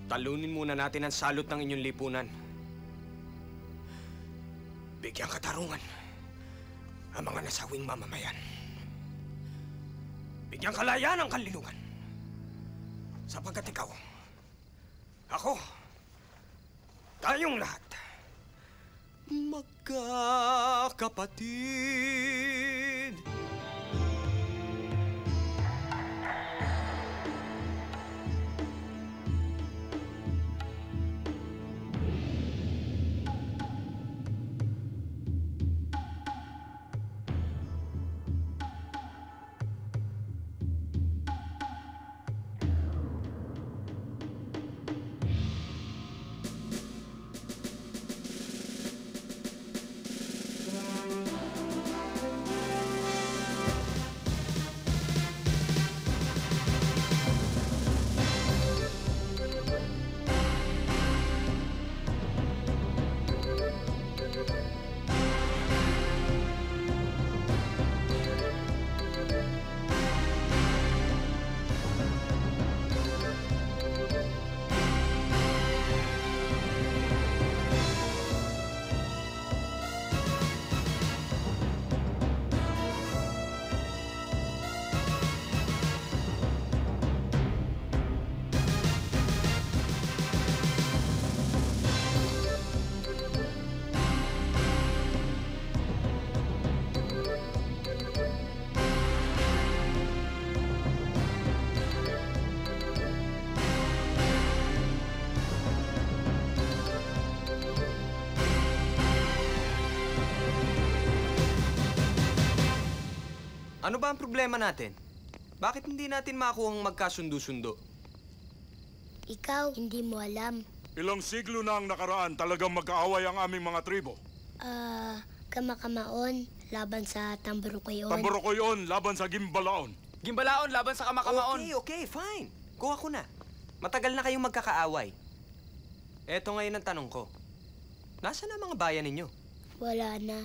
Talunin muna natin ang salot ng inyong lipunan. Bigyang katarungan ang mga nasawing mamamayan. Bigyang kalayaan ang kanlungan. Sapagkat ikaw, ako, tayong lahat, magkakapatid. Ano ba ang problema natin? Bakit hindi natin makuhang magkasundo-sundo? Ikaw, hindi mo alam. Ilang siglo na ang nakaraan, talagang magkaaway ang aming mga tribo. Kamakamaon, laban sa Tamburukoyon. Tamburukoyon, laban sa Gimbalaon. Gimbalaon, laban sa Kamakamaon. Okay, fine. Kuha ko na. Matagal na kayong magkakaaway. Eto ngayon ang tanong ko. Nasaan ang mga bayan ninyo? Wala na.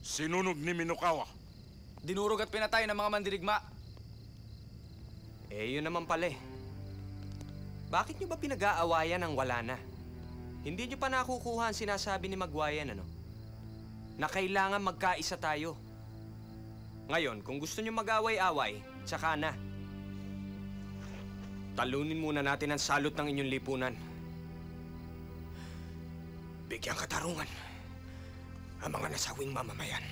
Sinunog ni Minokawa. Dinurog at pinatay ng mga mandirigma. Yun naman pala eh. Bakit nyo ba pinag-aawayan ang wala na? Hindi nyo pa nakukuha ang sinasabi ni Magwayan, ano? Na kailangan magkaisa tayo. Ngayon, kung gusto nyo mag-away-away, tsaka na. Talunin muna natin ang salot ng inyong lipunan. Bigyang katarungan ang mga nasawing mamamayan.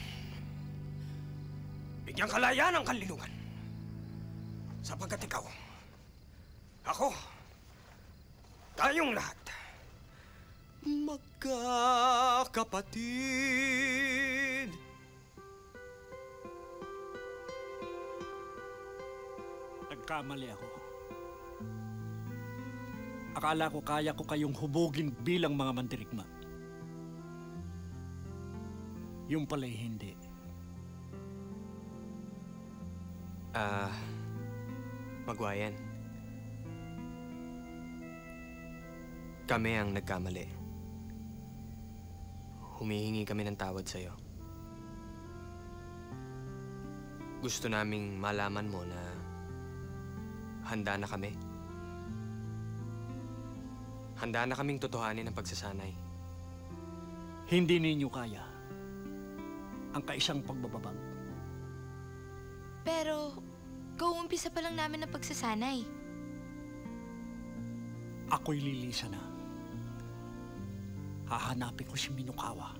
Bigyang kalayaan ang kanlungan. Sapagkat ikaw, ako, tayong lahat, magkakapatid. Nagkamali ako. Akala ko kaya ko kayong hubugin bilang mga mandirigma. Yung pala'y hindi. Magwayan. Kami ang nagkamali. Humihingi kami ng tawad sa'yo. Gusto naming malaman mo na handa na kami. Handa na kaming totohanin ang pagsasanay. Hindi ninyo kaya ang kaisang pagbababag. Pero, kauumpisa pa lang namin ang pagsasanay. Ako'y lilisa na. Hahanapin ko si Minokawa.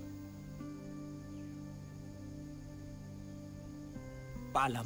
Paalam.